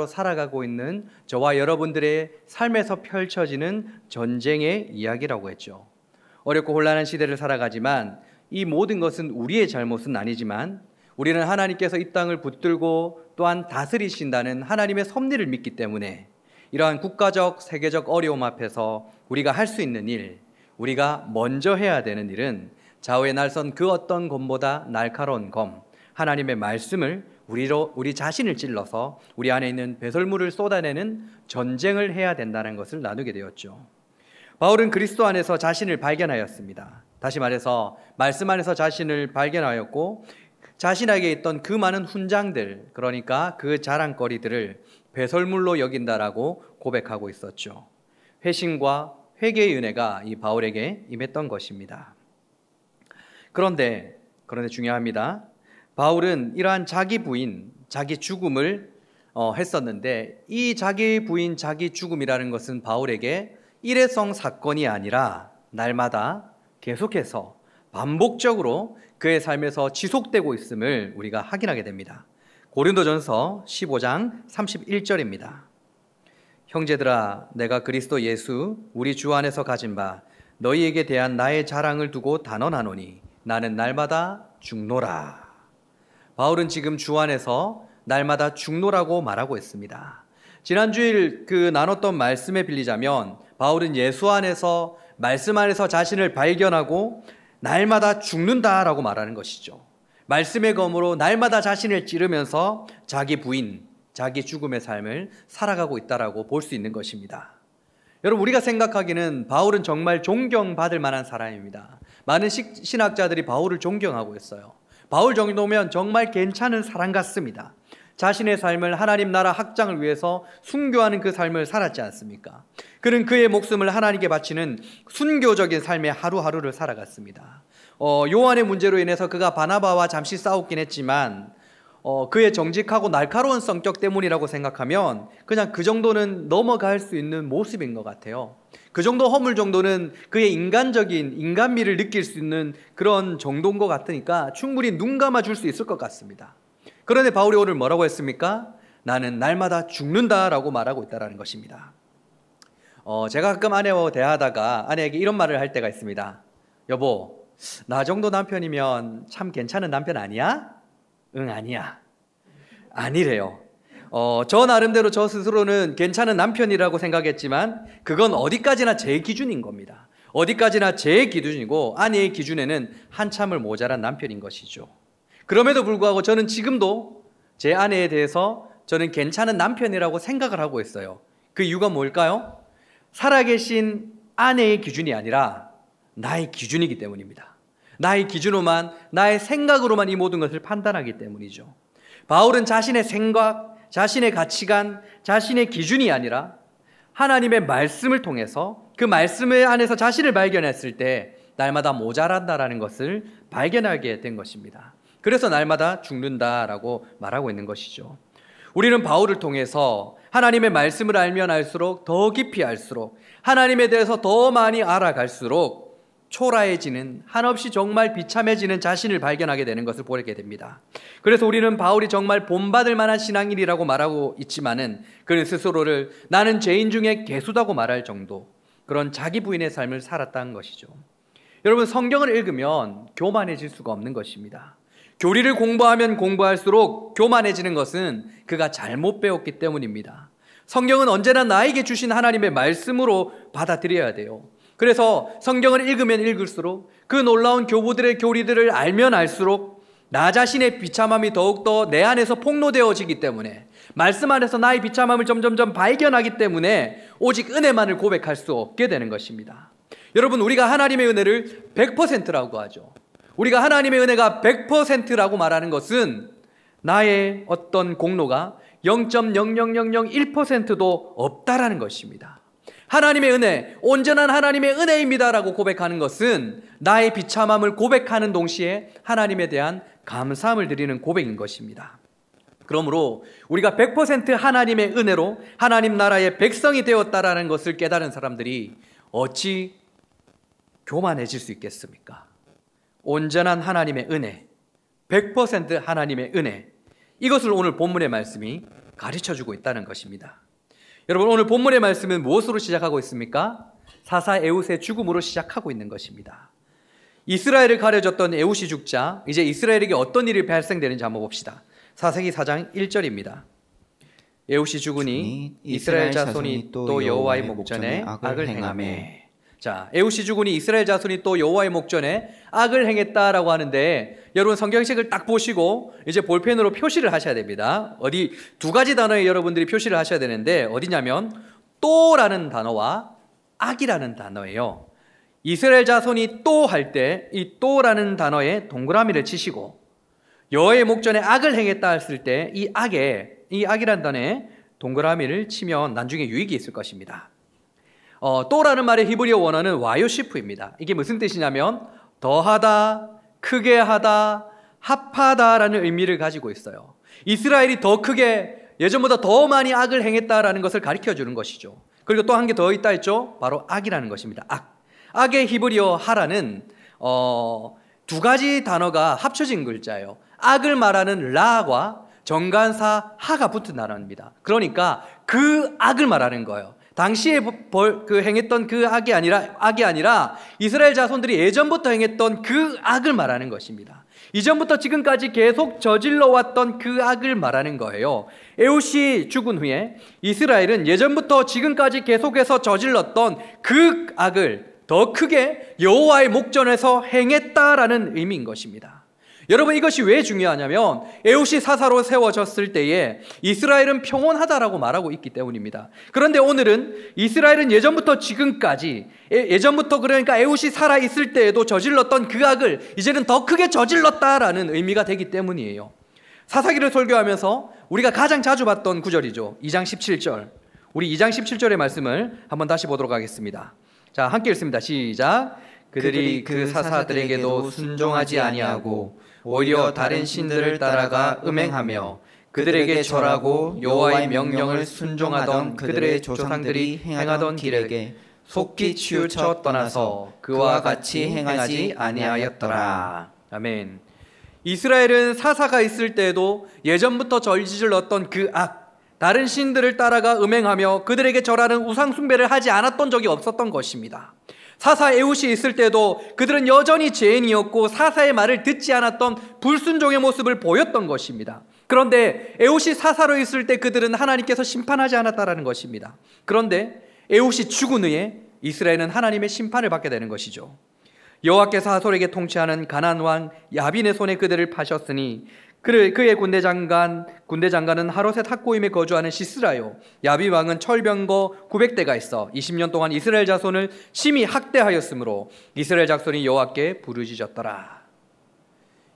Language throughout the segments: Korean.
살아가고 있는 저와 여러분들의 삶에서 펼쳐지는 전쟁의 이야기라고 했죠. 어렵고 혼란한 시대를 살아가지만 이 모든 것은 우리의 잘못은 아니지만 우리는 하나님께서 이 땅을 붙들고 또한 다스리신다는 하나님의 섭리를 믿기 때문에 이러한 국가적, 세계적 어려움 앞에서 우리가 할 수 있는 일, 우리가 먼저 해야 되는 일은 좌우에 날선 그 어떤 검보다 날카로운 검, 하나님의 말씀을 우리 자신을 찔러서 우리 안에 있는 배설물을 쏟아내는 전쟁을 해야 된다는 것을 나누게 되었죠. 바울은 그리스도 안에서 자신을 발견하였습니다. 다시 말해서 말씀 안에서 자신을 발견하였고 자신에게 있던 그 많은 훈장들, 그러니까 그 자랑거리들을 배설물로 여긴다라고 고백하고 있었죠. 회심과 회개의 은혜가 이 바울에게 임했던 것입니다. 그런데 중요합니다. 바울은 이러한 자기 부인, 자기 죽음을 했었는데 이 자기 부인, 자기 죽음이라는 것은 바울에게 일회성 사건이 아니라 날마다 계속해서 반복적으로 그의 삶에서 지속되고 있음을 우리가 확인하게 됩니다. 고린도전서 15장 31절입니다. 형제들아, 내가 그리스도 예수 우리 주 안에서 가진 바 너희에게 대한 나의 자랑을 두고 단언하노니 나는 날마다 죽노라. 바울은 지금 주 안에서 날마다 죽노라고 말하고 있습니다. 지난주일 나눴던 말씀에 빌리자면 바울은 예수 안에서 말씀 안에서 자신을 발견하고 날마다 죽는다라고 말하는 것이죠. 말씀의 검으로 날마다 자신을 찌르면서 자기 부인, 자기 죽음의 삶을 살아가고 있다라고 볼 수 있는 것입니다. 여러분, 우리가 생각하기는 바울은 정말 존경받을 만한 사람입니다. 많은 신학자들이 바울을 존경하고 있어요. 바울 정도면 정말 괜찮은 사람 같습니다. 자신의 삶을 하나님 나라 확장을 위해서 순교하는 그 삶을 살았지 않습니까? 그는 그의 목숨을 하나님께 바치는 순교적인 삶의 하루하루를 살아갔습니다. 요한의 문제로 인해서 그가 바나바와 잠시 싸웠긴 했지만 그의 정직하고 날카로운 성격 때문이라고 생각하면 그냥 그 정도는 넘어갈 수 있는 모습인 것 같아요. 그 정도 허물 정도는 그의 인간적인 인간미를 느낄 수 있는 그런 정도인 것 같으니까 충분히 눈 감아줄 수 있을 것 같습니다. 그런데 바울이 오늘 뭐라고 했습니까? 나는 날마다 죽는다라고 말하고 있다는 것입니다. 제가 가끔 아내와 대화하다가 아내에게 이런 말을 할 때가 있습니다. 여보, 나 정도 남편이면 참 괜찮은 남편 아니야? 응, 아니야. 아니래요. 저 나름대로 저 스스로는 괜찮은 남편이라고 생각했지만 그건 어디까지나 제 기준인 겁니다. 어디까지나 제 기준이고 아내의 기준에는 한참을 모자란 남편인 것이죠. 그럼에도 불구하고 저는 지금도 제 아내에 대해서 저는 괜찮은 남편이라고 생각을 하고 있어요. 그 이유가 뭘까요? 살아계신 아내의 기준이 아니라 나의 기준이기 때문입니다. 나의 기준으로만, 나의 생각으로만 이 모든 것을 판단하기 때문이죠. 바울은 자신의 생각, 자신의 가치관, 자신의 기준이 아니라 하나님의 말씀을 통해서 그 말씀 안에서 자신을 발견했을 때 날마다 모자란다라는 것을 발견하게 된 것입니다. 그래서 날마다 죽는다라고 말하고 있는 것이죠. 우리는 바울을 통해서 하나님의 말씀을 알면 알수록 더 깊이 알수록 하나님에 대해서 더 많이 알아갈수록 초라해지는, 한없이 정말 비참해지는 자신을 발견하게 되는 것을 보게 됩니다. 그래서 우리는 바울이 정말 본받을 만한 신앙인이라고 말하고 있지만은 그는 스스로를 나는 죄인 중에 괴수다고 말할 정도 그런 자기 부인의 삶을 살았다는 것이죠. 여러분, 성경을 읽으면 교만해질 수가 없는 것입니다. 교리를 공부하면 공부할수록 교만해지는 것은 그가 잘못 배웠기 때문입니다. 성경은 언제나 나에게 주신 하나님의 말씀으로 받아들여야 돼요. 그래서 성경을 읽으면 읽을수록 그 놀라운 교부들의 교리들을 알면 알수록 나 자신의 비참함이 더욱더 내 안에서 폭로되어지기 때문에 말씀 안에서 나의 비참함을 점점점 발견하기 때문에 오직 은혜만을 고백할 수 없게 되는 것입니다. 여러분, 우리가 하나님의 은혜를 100%라고 하죠. 우리가 하나님의 은혜가 100%라고 말하는 것은 나의 어떤 공로가 0.00001%도 없다라는 것입니다. 하나님의 은혜, 온전한 하나님의 은혜입니다라고 고백하는 것은 나의 비참함을 고백하는 동시에 하나님에 대한 감사함을 드리는 고백인 것입니다. 그러므로 우리가 100% 하나님의 은혜로 하나님 나라의 백성이 되었다라는 것을 깨달은 사람들이 어찌 교만해질 수 있겠습니까? 온전한 하나님의 은혜, 100% 하나님의 은혜, 이것을 오늘 본문의 말씀이 가르쳐주고 있다는 것입니다. 여러분, 오늘 본문의 말씀은 무엇으로 시작하고 있습니까? 사사 에훗의 죽음으로 시작하고 있는 것입니다. 이스라엘을 가려줬던 에훗이 죽자 이제 이스라엘에게 어떤 일이 발생되는지 한번 봅시다. 사사기 4장 1절입니다. 에훗이 죽으니 이스라엘 자손이 또 여호와의 목전에 악을 행하매. 자, 에훗이 죽으니 이스라엘 자손이 또 여호와의 목전에 악을 행했다라고 하는데, 여러분 성경책을 딱 보시고 이제 볼펜으로 표시를 하셔야 됩니다. 어디 두 가지 단어에 여러분들이 표시를 하셔야 되는데, 어디냐면 또라는 단어와 악이라는 단어예요. 이스라엘 자손이 또 할 때 이 또라는 단어에 동그라미를 치시고, 여호와의 목전에 악을 행했다 했을 때 이 악이라는 단어에 동그라미를 치면 나중에 유익이 있을 것입니다. 또라는 말의 히브리어 원어는 와요시프입니다. 이게 무슨 뜻이냐면 더하다, 크게 하다, 합하다라는 의미를 가지고 있어요. 이스라엘이 더 크게, 예전보다 더 많이 악을 행했다라는 것을 가르쳐 주는 것이죠. 그리고 또 한 개 더 있다 했죠. 바로 악이라는 것입니다. 악의 히브리어 하라는 두 가지 단어가 합쳐진 글자예요. 악을 말하는 라와 정관사 하가 붙은 단어입니다. 그러니까 그 악을 말하는 거예요. 당시에 행했던 그 악이 아니라 이스라엘 자손들이 예전부터 행했던 그 악을 말하는 것입니다. 이전부터 지금까지 계속 저질러 왔던 그 악을 말하는 거예요. 에훗이 죽은 후에 이스라엘은 예전부터 지금까지 계속해서 저질렀던 그 악을 더 크게 여호와의 목전에서 행했다라는 의미인 것입니다. 여러분, 이것이 왜 중요하냐면 에훗이 사사로 세워졌을 때에 이스라엘은 평온하다라고 말하고 있기 때문입니다. 그런데 오늘은 이스라엘은 예전부터 지금까지, 예전부터 그러니까 에훗이 살아있을 때에도 저질렀던 그 악을 이제는 더 크게 저질렀다라는 의미가 되기 때문이에요. 사사기를 설교하면서 우리가 가장 자주 봤던 구절이죠. 2장 17절. 우리 2장 17절의 말씀을 한번 다시 보도록 하겠습니다. 자, 함께 읽습니다. 시작. 그들이 그 사사들에게도 순종하지 아니하고 오히려 다른 신들을 따라가 음행하며 그들에게 절하고 여호와의 명령을 순종하던 그들의 조상들이 행하던 길에게 속히 치우쳐 떠나서 그와 같이 행하지 아니하였더라. 아멘. 이스라엘은 사사가 있을 때에도 예전부터 저질렀던 그 악, 다른 신들을 따라가 음행하며 그들에게 절하는 우상 숭배를 하지 않았던 적이 없었던 것입니다. 사사 에훗이 있을 때도 그들은 여전히 죄인이었고 사사의 말을 듣지 않았던 불순종의 모습을 보였던 것입니다. 그런데 에훗이 사사로 있을 때 그들은 하나님께서 심판하지 않았다라는 것입니다. 그런데 에훗이 죽은 후에 이스라엘은 하나님의 심판을 받게 되는 것이죠. 여호와께서 하솔에게 통치하는 가나안 왕 야빈의 손에 그들을 파셨으니 그의 군대 장관은 하롯의 탁고임에 거주하는 시스라요. 야빈 왕은 철병거 900대가 있어 20년 동안 이스라엘 자손을 심히 학대하였으므로 이스라엘 자손이 여호와께 부르짖었더라.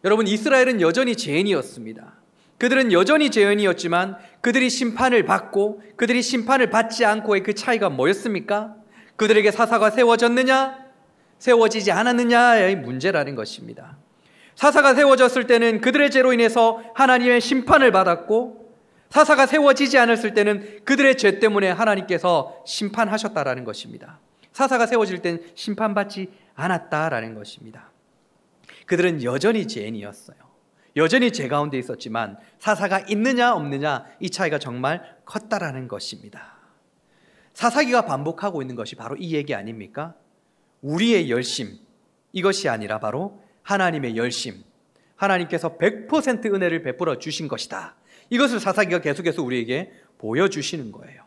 여러분, 이스라엘은 여전히 죄인이었습니다. 그들은 여전히 죄인이었지만 그들이 심판을 받고 그들이 심판을 받지 않고의 그 차이가 뭐였습니까? 그들에게 사사가 세워졌느냐, 세워지지 않았느냐의 문제라는 것입니다. 사사가 세워졌을 때는 그들의 죄로 인해서 하나님의 심판을 받았고, 사사가 세워지지 않았을 때는 그들의 죄 때문에 하나님께서 심판하셨다라는 것입니다. 사사가 세워질 땐 심판받지 않았다라는 것입니다. 그들은 여전히 죄인이었어요. 여전히 죄 가운데 있었지만 사사가 있느냐 없느냐 이 차이가 정말 컸다라는 것입니다. 사사기가 반복하고 있는 것이 바로 이 얘기 아닙니까? 우리의 열심, 이것이 아니라 바로 하나님의 열심, 하나님께서 100% 은혜를 베풀어 주신 것이다. 이것을 사사기가 계속해서 우리에게 보여주시는 거예요.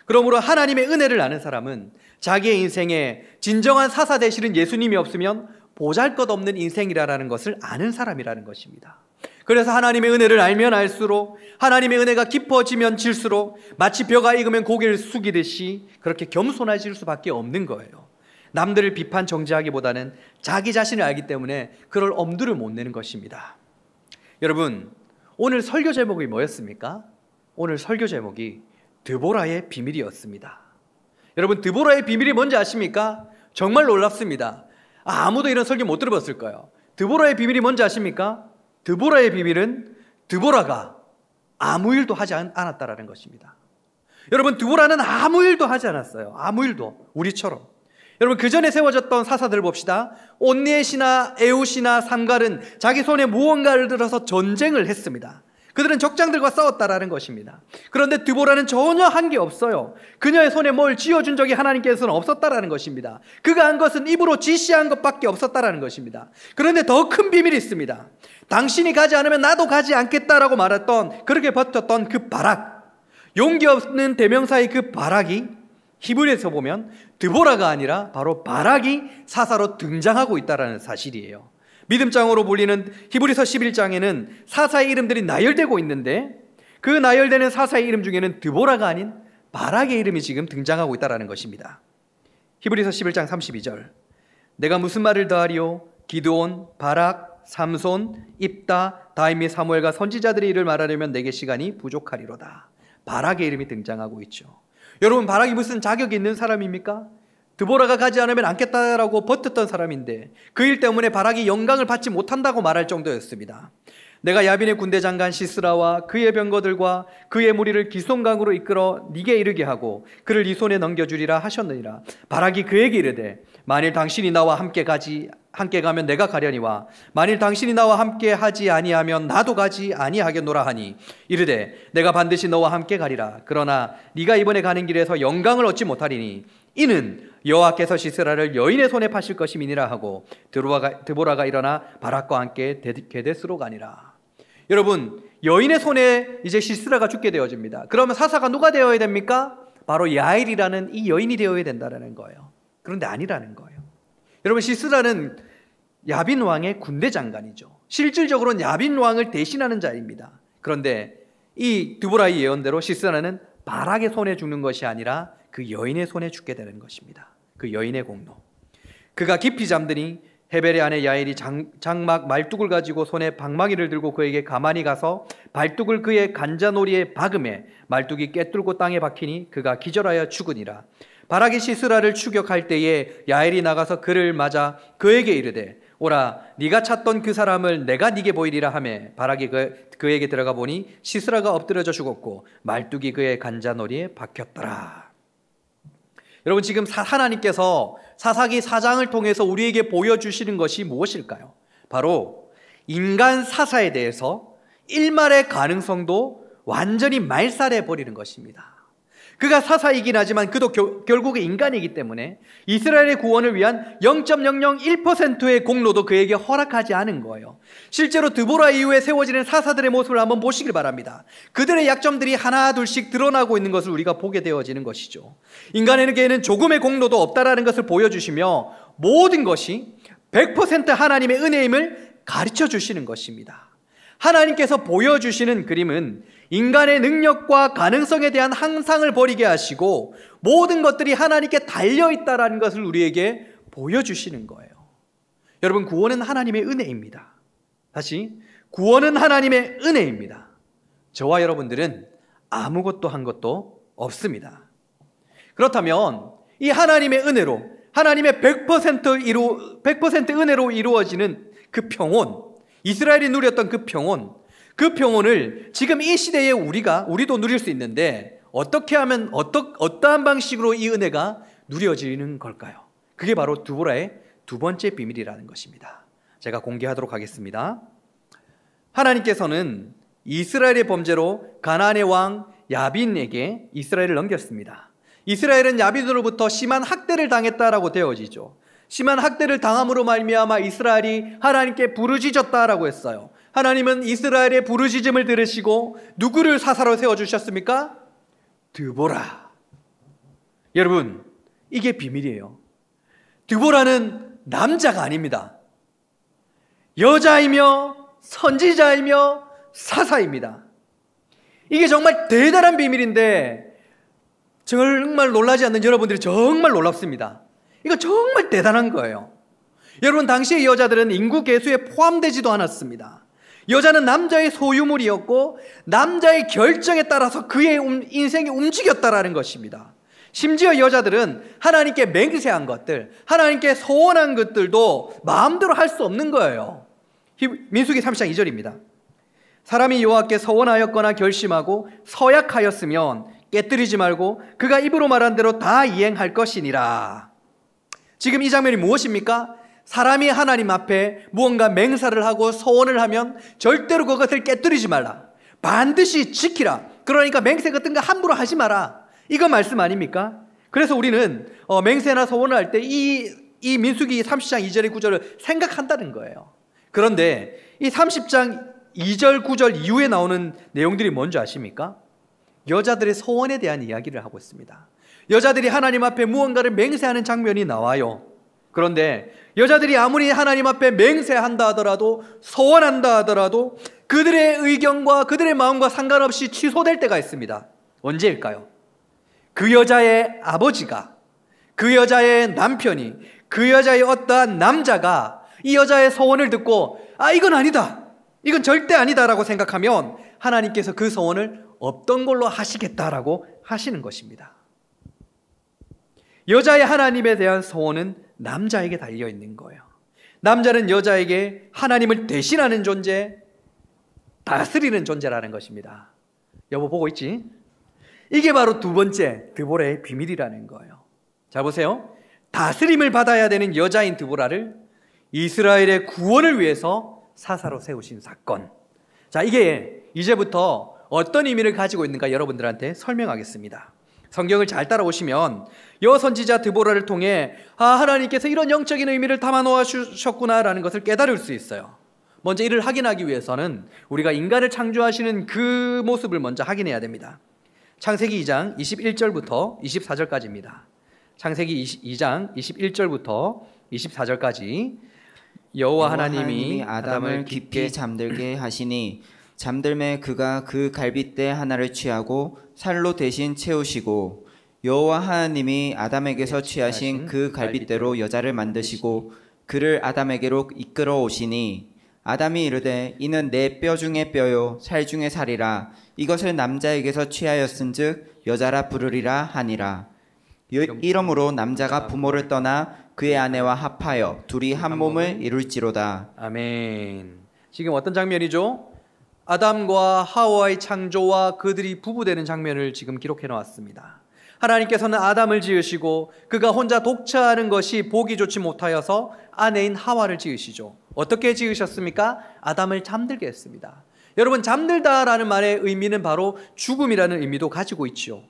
그러므로 하나님의 은혜를 아는 사람은 자기의 인생에 진정한 사사 되시는 예수님이 없으면 보잘것없는 인생이라는 것을 아는 사람이라는 것입니다. 그래서 하나님의 은혜를 알면 알수록, 하나님의 은혜가 깊어지면 질수록 마치 벼가 익으면 고개를 숙이듯이 그렇게 겸손해질 수밖에 없는 거예요. 남들을 비판 정죄하기보다는 자기 자신을 알기 때문에 그럴 엄두를 못 내는 것입니다. 여러분, 오늘 설교 제목이 뭐였습니까? 오늘 설교 제목이 드보라의 비밀이었습니다. 여러분, 드보라의 비밀이 뭔지 아십니까? 정말 놀랍습니다. 아무도 이런 설교 못 들어봤을 거예요. 드보라의 비밀이 뭔지 아십니까? 드보라의 비밀은 드보라가 아무 일도 하지 않았다라는 것입니다. 여러분, 드보라는 아무 일도 하지 않았어요. 아무 일도. 우리처럼. 여러분, 그 전에 세워졌던 사사들 봅시다. 온니엘이나 에훗이나 삼갈은 자기 손에 무언가를 들어서 전쟁을 했습니다. 그들은 적장들과 싸웠다라는 것입니다. 그런데 드보라는 전혀 한 게 없어요. 그녀의 손에 뭘 쥐어준 적이 하나님께서는 없었다라는 것입니다. 그가 한 것은 입으로 지시한 것밖에 없었다라는 것입니다. 그런데 더 큰 비밀이 있습니다. 당신이 가지 않으면 나도 가지 않겠다라고 말했던, 그렇게 버텼던 그 바락, 용기 없는 대명사의 그 바락이 히브리에서 보면 드보라가 아니라 바로 바락이 사사로 등장하고 있다는 사실이에요. 믿음장으로 불리는 히브리서 11장에는 사사의 이름들이 나열되고 있는데 그 나열되는 사사의 이름 중에는 드보라가 아닌 바락의 이름이 지금 등장하고 있다는 것입니다. 히브리서 11장 32절, 내가 무슨 말을 더하리요? 기드온, 바락, 삼손, 입다, 다임 및 사무엘과 선지자들의 일을 말하려면 내게 시간이 부족하리로다. 바락의 이름이 등장하고 있죠. 여러분, 바락이 무슨 자격이 있는 사람입니까? 드보라가 가지 않으면 않겠다라고 버텼던 사람인데 그 일 때문에 바락이 영광을 받지 못한다고 말할 정도였습니다. 내가 야빈의 군대 장관 시스라와 그의 병거들과 그의 무리를 기손강으로 이끌어 네게 이르게 하고 그를 네 손에 넘겨주리라 하셨느니라. 바락이 그에게 이르되 만일 당신이 나와 함께 가면 내가 가려니와 만일 당신이 나와 함께 하지 아니하면 나도 가지 아니하겠노라 하니 이르되 내가 반드시 너와 함께 가리라. 그러나 네가 이번에 가는 길에서 영광을 얻지 못하리니 이는 여호와께서 시스라를 여인의 손에 파실 것임이니라 하고 드보라가 일어나 바락과 함께 게데스로 가니라. 여러분, 여인의 손에 이제 시스라가 죽게 되어집니다. 그러면 사사가 누가 되어야 됩니까? 바로 야엘이라는 이 여인이 되어야 된다는 거예요. 그런데 아니라는 거예요. 여러분, 시스라는 야빈 왕의 군대 장관이죠. 실질적으로는 야빈 왕을 대신하는 자입니다. 그런데 이 드보라의 예언대로 시스라는 바락의 손에 죽는 것이 아니라 그 여인의 손에 죽게 되는 것입니다. 그 여인의 공로. 그가 깊이 잠드니 헤벨의 아내 야엘이 장막 말뚝을 가지고 손에 방망이를 들고 그에게 가만히 가서 발뚝을 그의 간자놀이에 박음에 말뚝이 꿰뚫고 땅에 박히니 그가 기절하여 죽으니라. 바락이 시스라를 추격할 때에 야엘이 나가서 그를 맞아 그에게 이르되 오라, 네가 찾던 그 사람을 내가 네게 보이리라 하매 바락이 그에게 들어가 보니 시스라가 엎드려져 죽었고 말뚝이 그의 간자놀이에 박혔더라. 여러분, 지금 하나님께서 사사기 4장을 통해서 우리에게 보여주시는 것이 무엇일까요? 바로 인간 사사에 대해서 일말의 가능성도 완전히 말살해버리는 것입니다. 그가 사사이긴 하지만 그도 결국에 인간이기 때문에 이스라엘의 구원을 위한 0.001%의 공로도 그에게 허락하지 않은 거예요. 실제로 드보라 이후에 세워지는 사사들의 모습을 한번 보시길 바랍니다. 그들의 약점들이 하나 둘씩 드러나고 있는 것을 우리가 보게 되어지는 것이죠. 인간에게는 조금의 공로도 없다라는 것을 보여주시며 모든 것이 100% 하나님의 은혜임을 가르쳐 주시는 것입니다. 하나님께서 보여주시는 그림은 인간의 능력과 가능성에 대한 항상을 버리게 하시고 모든 것들이 하나님께 달려있다라는 것을 우리에게 보여주시는 거예요. 여러분, 구원은 하나님의 은혜입니다. 다시, 구원은 하나님의 은혜입니다. 저와 여러분들은 아무것도 한 것도 없습니다. 그렇다면 이 하나님의 은혜로, 하나님의 100% 은혜로 이루어지는 그 평온, 이스라엘이 누렸던 그 평온을 지금 이 시대에 우리도 누릴 수 있는데 어떻게 하면 어떠한 방식으로 이 은혜가 누려지는 걸까요? 그게 바로 드보라의 두 번째 비밀이라는 것입니다. 제가 공개하도록 하겠습니다. 하나님께서는 이스라엘의 범죄로 가나안의 왕 야빈에게 이스라엘을 넘겼습니다. 이스라엘은 야빈으로부터 심한 학대를 당했다라고 되어지죠. 심한 학대를 당함으로 말미암아 이스라엘이 하나님께 부르짖었다라고 했어요. 하나님은 이스라엘의 부르짖음을 들으시고 누구를 사사로 세워주셨습니까? 드보라. 여러분, 이게 비밀이에요. 드보라는 남자가 아닙니다. 여자이며 선지자이며 사사입니다. 이게 정말 대단한 비밀인데 정말 놀라지 않는 여러분들이 정말 놀랍습니다. 이거 정말 대단한 거예요. 여러분, 당시의 여자들은 인구 계수에 포함되지도 않았습니다. 여자는 남자의 소유물이었고 남자의 결정에 따라서 그의 인생이 움직였다라는 것입니다. 심지어 여자들은 하나님께 맹세한 것들, 하나님께 소원한 것들도 마음대로 할 수 없는 거예요. 민수기 30장 2절입니다. 사람이 여호와께 서원하였거나 결심하고 서약하였으면 깨뜨리지 말고 그가 입으로 말한 대로 다 이행할 것이니라. 지금 이 장면이 무엇입니까? 사람이 하나님 앞에 무언가 맹사를 하고 서원을 하면 절대로 그것을 깨뜨리지 말라. 반드시 지키라. 그러니까 맹세 같은 거 함부로 하지 마라. 이거 말씀 아닙니까? 그래서 우리는 맹세나 서원을 할 때 이 민수기 30장 2절의 9절을 생각한다는 거예요. 그런데 이 30장 2절 9절 이후에 나오는 내용들이 뭔지 아십니까? 여자들의 서원에 대한 이야기를 하고 있습니다. 여자들이 하나님 앞에 무언가를 맹세하는 장면이 나와요. 그런데 여자들이 아무리 하나님 앞에 맹세한다 하더라도, 서원한다 하더라도 그들의 의견과 그들의 마음과 상관없이 취소될 때가 있습니다. 언제일까요? 그 여자의 아버지가, 그 여자의 남편이, 그 여자의 어떠한 남자가 이 여자의 서원을 듣고 이건 아니다, 이건 절대 아니다라고 생각하면 하나님께서 그 서원을 없던 걸로 하시겠다라고 하시는 것입니다. 여자의 하나님에 대한 서원은 남자에게 달려 있는 거예요. 남자는 여자에게 하나님을 대신하는 존재, 다스리는 존재라는 것입니다. 여보 보고 있지? 이게 바로 두 번째 드보라의 비밀이라는 거예요. 자 보세요. 다스림을 받아야 되는 여자인 드보라를 이스라엘의 구원을 위해서 사사로 세우신 사건. 자, 이게 이제부터 어떤 의미를 가지고 있는가 여러분들한테 설명하겠습니다. 성경을 잘 따라오시면 여선지자 드보라를 통해 하나님께서 이런 영적인 의미를 담아 놓으셨구나라는 것을 깨달을 수 있어요. 먼저 이를 확인하기 위해서는 우리가 인간을 창조하시는 그 모습을 먼저 확인해야 됩니다. 창세기 2장 21절부터 24절까지입니다. 창세기 2장 21절부터 24절까지 여호와 하나님이 아담을 깊이 잠들게 하시니 잠들매 그가 그 갈빗대 하나를 취하고 살로 대신 채우시고 여호와 하나님이 아담에게서 취하신 그 갈빗대로 여자를 만드시고 그를 아담에게로 이끌어 오시니 아담이 이르되 이는 내 뼈 중에 뼈요 살 중에 살이라 이것을 남자에게서 취하였은즉 여자라 부르리라 하니라. 이러므로 남자가 부모를 떠나 그의 아내와 합하여 둘이 한 몸을 이룰지로다. 아멘. 지금 어떤 장면이죠? 아담과 하와의 창조와 그들이 부부되는 장면을 지금 기록해 놓았습니다. 하나님께서는 아담을 지으시고 그가 혼자 독차하는 것이 보기 좋지 못하여서 아내인 하와를 지으시죠. 어떻게 지으셨습니까? 아담을 잠들게 했습니다. 여러분, 잠들다라는 말의 의미는 바로 죽음이라는 의미도 가지고 있죠.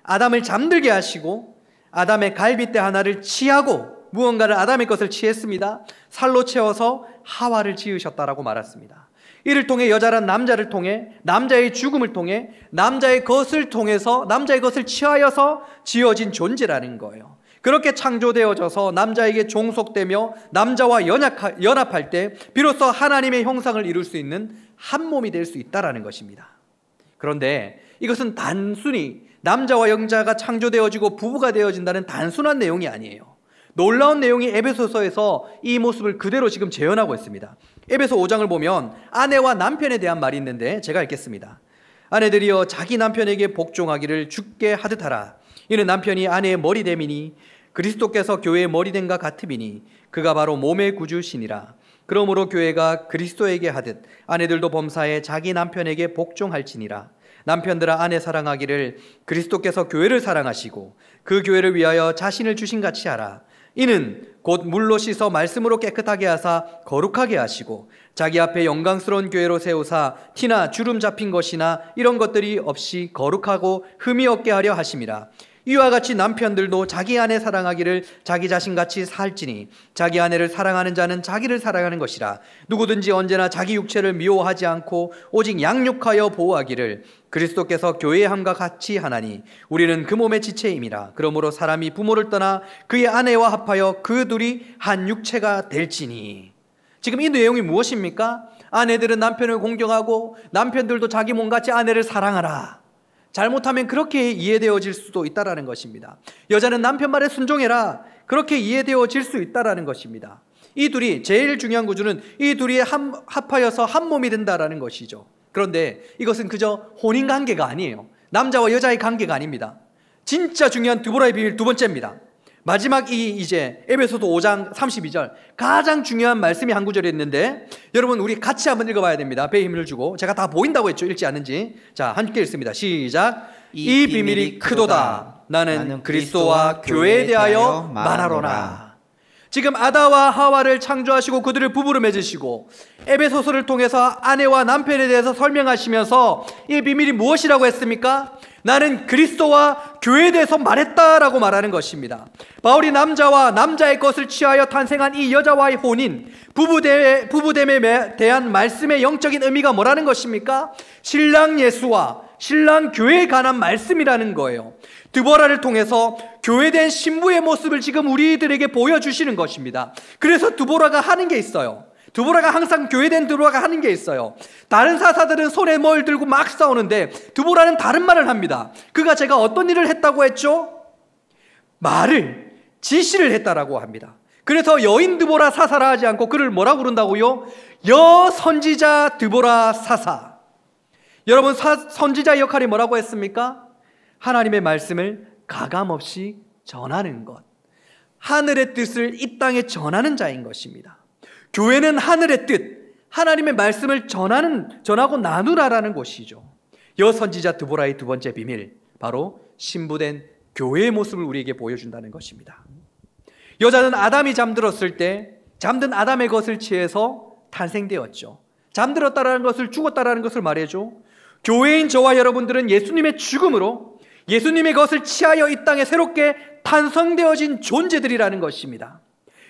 아담을 잠들게 하시고 아담의 갈빗대 하나를 취하고 무언가를 아담의 것을 취했습니다. 살로 채워서 하와를 지으셨다라고 말했습니다. 이를 통해 여자란 남자를 통해 남자의 죽음을 통해 남자의 것을 통해서 남자의 것을 취하여서 지어진 존재라는 거예요. 그렇게 창조되어져서 남자에게 종속되며 남자와 연합할 때 비로소 하나님의 형상을 이룰 수 있는 한 몸이 될 수 있다라는 것입니다. 그런데 이것은 단순히 남자와 여자가 창조되어지고 부부가 되어진다는 단순한 내용이 아니에요. 놀라운 내용이 에베소서에서 이 모습을 그대로 지금 재현하고 있습니다. 에베소 5장을 보면 아내와 남편에 대한 말이 있는데 제가 읽겠습니다. 아내들이여 자기 남편에게 복종하기를 주께 하듯 하라. 이는 남편이 아내의 머리됨이니 그리스도께서 교회의 머리됨과 같음이니 그가 바로 몸의 구주시니라. 그러므로 교회가 그리스도에게 하듯 아내들도 범사에 자기 남편에게 복종할지니라. 남편들아 아내 사랑하기를 그리스도께서 교회를 사랑하시고 그 교회를 위하여 자신을 주신 같이 하라. 이는 곧 물로 씻어 말씀으로 깨끗하게 하사 거룩하게 하시고 자기 앞에 영광스러운 교회로 세우사 티나 주름 잡힌 것이나 이런 것들이 없이 거룩하고 흠이 없게 하려 하심이라. 이와 같이 남편들도 자기 아내 사랑하기를 자기 자신같이 살지니 자기 아내를 사랑하는 자는 자기를 사랑하는 것이라. 누구든지 언제나 자기 육체를 미워하지 않고 오직 양육하여 보호하기를 그리스도께서 교회의 함과 같이 하나니 우리는 그 몸의 지체임이라. 그러므로 사람이 부모를 떠나 그의 아내와 합하여 그 둘이 한 육체가 될지니. 지금 이 내용이 무엇입니까? 아내들은 남편을 공경하고 남편들도 자기 몸같이 아내를 사랑하라. 잘못하면 그렇게 이해되어질 수도 있다라는 것입니다. 여자는 남편 말에 순종해라. 그렇게 이해되어질 수 있다라는 것입니다. 이 둘이 제일 중요한 구조는 이 둘이 합하여서 한 몸이 된다라는 것이죠. 그런데 이것은 그저 혼인 관계가 아니에요. 남자와 여자의 관계가 아닙니다. 진짜 중요한 드보라의 비밀 두 번째입니다. 마지막 이제 에베소서 5장 32절 가장 중요한 말씀이 한 구절이 있는데 여러분 우리 같이 한번 읽어봐야 됩니다. 배에 힘을 주고 제가 다 보인다고 했죠. 읽지 않는지. 자, 함께 읽습니다. 시작. 이 비밀이 크도다. 나는 그리스도와 교회에 대하여 말하노라. 지금 아다와 하와를 창조하시고 그들을 부부로 맺으시고 에베소서를 통해서 아내와 남편에 대해서 설명하시면서 이 비밀이 무엇이라고 했습니까? 나는 그리스도와 교회에 대해서 말했다라고 말하는 것입니다. 바울이 남자와 남자의 것을 취하여 탄생한 이 여자와의 혼인, 부부됨에 대한 말씀의 영적인 의미가 뭐라는 것입니까? 신랑 예수와 신랑 교회에 관한 말씀이라는 거예요. 드보라를 통해서 교회된 신부의 모습을 지금 우리들에게 보여주시는 것입니다. 그래서 드보라가 하는 게 있어요. 드보라가 항상 교회된 드보라가 하는 게 있어요. 다른 사사들은 손에 뭘 들고 막 싸우는데 드보라는 다른 말을 합니다. 그가 제가 어떤 일을 했다고 했죠? 지시를 했다라고 합니다. 그래서 여인 드보라 사사라 하지 않고 그를 뭐라고 부른다고요? 여선지자 드보라 사사. 여러분, 선지자의 역할이 뭐라고 했습니까? 하나님의 말씀을 가감없이 전하는 것, 하늘의 뜻을 이 땅에 전하는 자인 것입니다. 교회는 하늘의 뜻, 하나님의 말씀을 전하고 나누라라는 것이죠. 여선지자 드보라의 두 번째 비밀, 바로 신부된 교회의 모습을 우리에게 보여준다는 것입니다. 여자는 아담이 잠들었을 때 잠든 아담의 것을 취해서 탄생되었죠. 잠들었다라는 것을, 죽었다라는 것을 말해줘. 교회인 저와 여러분들은 예수님의 죽음으로 예수님의 것을 취하여 이 땅에 새롭게 탄생되어진 존재들이라는 것입니다.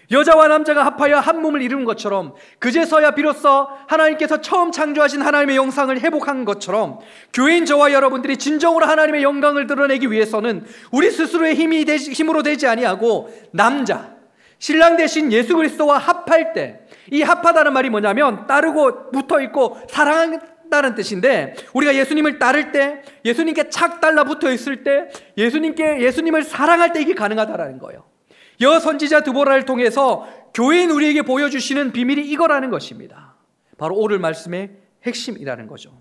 여자와 남자가 합하여 한 몸을 이루는 것처럼, 그제서야 비로소 하나님께서 처음 창조하신 하나님의 영상을 회복한 것처럼, 교회인 저와 여러분들이 진정으로 하나님의 영광을 드러내기 위해서는 우리 스스로의 힘으로 되지 아니하고 남자, 신랑 대신 예수 그리스도와 합할 때, 이 합하다는 말이 뭐냐면 따르고 붙어있고 사랑한다는 뜻인데, 우리가 예수님을 따를 때, 예수님께 착 달라붙어 있을 때, 예수님을 사랑할 때 이게 가능하다라는 거예요. 여선지자 드보라를 통해서 교회인 우리에게 보여주시는 비밀이 이거라는 것입니다. 바로 오늘 말씀의 핵심이라는 거죠.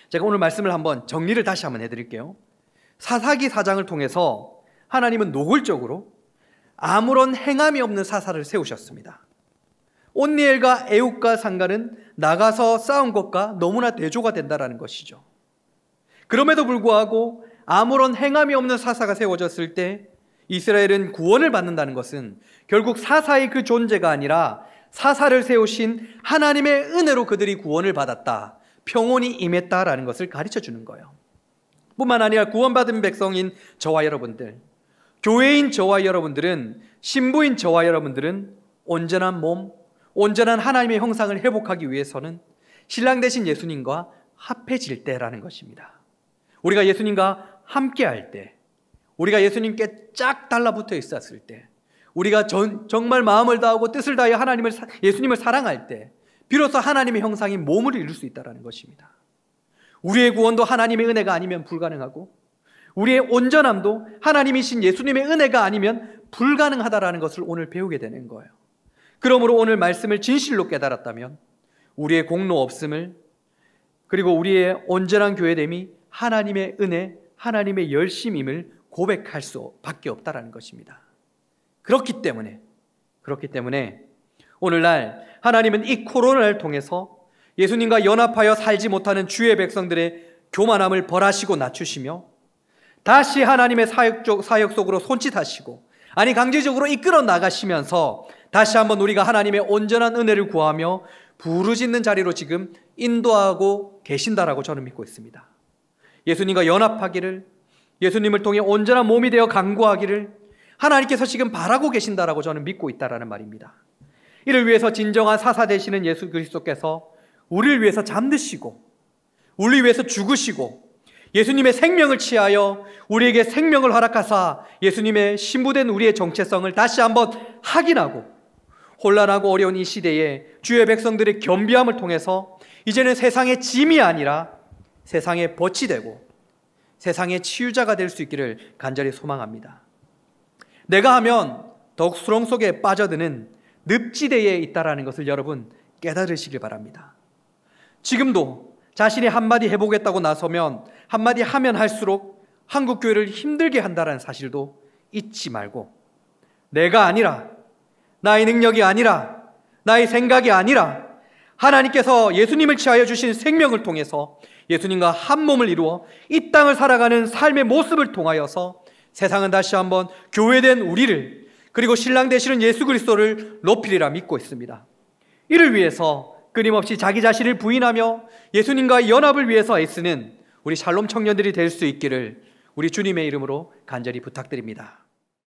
제가 오늘 말씀을 한번 정리를 다시 한번 해드릴게요. 사사기 4장을 통해서 하나님은 노골적으로 아무런 행함이 없는 사사를 세우셨습니다. 온니엘과 에웃과 상관은 나가서 싸운 것과 너무나 대조가 된다는 것이죠. 그럼에도 불구하고 아무런 행함이 없는 사사가 세워졌을 때 이스라엘은 구원을 받는다는 것은 결국 사사의 그 존재가 아니라 사사를 세우신 하나님의 은혜로 그들이 구원을 받았다, 평온이 임했다라는 것을 가르쳐주는 거예요. 뿐만 아니라 구원받은 백성인 저와 여러분들, 교회인 저와 여러분들은, 신부인 저와 여러분들은 온전한 몸, 온전한 하나님의 형상을 회복하기 위해서는 신랑 되신 예수님과 합해질 때라는 것입니다. 우리가 예수님과 함께할 때, 우리가 예수님께 쫙 달라붙어 있었을 때, 우리가 정말 마음을 다하고 뜻을 다하여 예수님을 사랑할 때 비로소 하나님의 형상인 몸을 이룰 수 있다는 것입니다. 우리의 구원도 하나님의 은혜가 아니면 불가능하고, 우리의 온전함도 하나님이신 예수님의 은혜가 아니면 불가능하다라는 것을 오늘 배우게 되는 거예요. 그러므로 오늘 말씀을 진실로 깨달았다면 우리의 공로 없음을, 그리고 우리의 온전한 교회됨이 하나님의 은혜, 하나님의 열심임을 고백할 수밖에 없다라는 것입니다. 그렇기 때문에 오늘날 하나님은 이 코로나를 통해서 예수님과 연합하여 살지 못하는 주의 백성들의 교만함을 벌하시고 낮추시며 다시 하나님의 사역 속으로 손짓하시고, 아니 강제적으로 이끌어 나가시면서 다시 한번 우리가 하나님의 온전한 은혜를 구하며 부르짖는 자리로 지금 인도하고 계신다라고 저는 믿고 있습니다. 예수님과 연합하기를, 예수님을 통해 온전한 몸이 되어 강구하기를 하나님께서 지금 바라고 계신다라고 저는 믿고 있다라는 말입니다. 이를 위해서 진정한 사사 되시는 예수 그리스도께서 우리를 위해서 잠드시고, 우리를 위해서 죽으시고, 예수님의 생명을 취하여 우리에게 생명을 허락하사 예수님의 신부된 우리의 정체성을 다시 한번 확인하고, 혼란하고 어려운 이 시대에 주의 백성들의 겸비함을 통해서 이제는 세상의 짐이 아니라 세상의 벗이 되고 세상의 치유자가 될 수 있기를 간절히 소망합니다. 내가 하면 더욱 수렁 속에 빠져드는 늪지대에 있다라는 것을 여러분 깨달으시길 바랍니다. 지금도 자신이 한마디 해보겠다고 나서면 한마디 하면 할수록 한국교회를 힘들게 한다는 사실도 잊지 말고, 내가 아니라, 나의 능력이 아니라, 나의 생각이 아니라 하나님께서 예수님을 취하여 주신 생명을 통해서 예수님과 한 몸을 이루어 이 땅을 살아가는 삶의 모습을 통하여서 세상은 다시 한번 교회된 우리를, 그리고 신랑 되시는 예수 그리스도를 높이리라 믿고 있습니다. 이를 위해서 끊임없이 자기 자신을 부인하며 예수님과의 연합을 위해서 애쓰는 우리 샬롬 청년들이 될 수 있기를 우리 주님의 이름으로 간절히 부탁드립니다.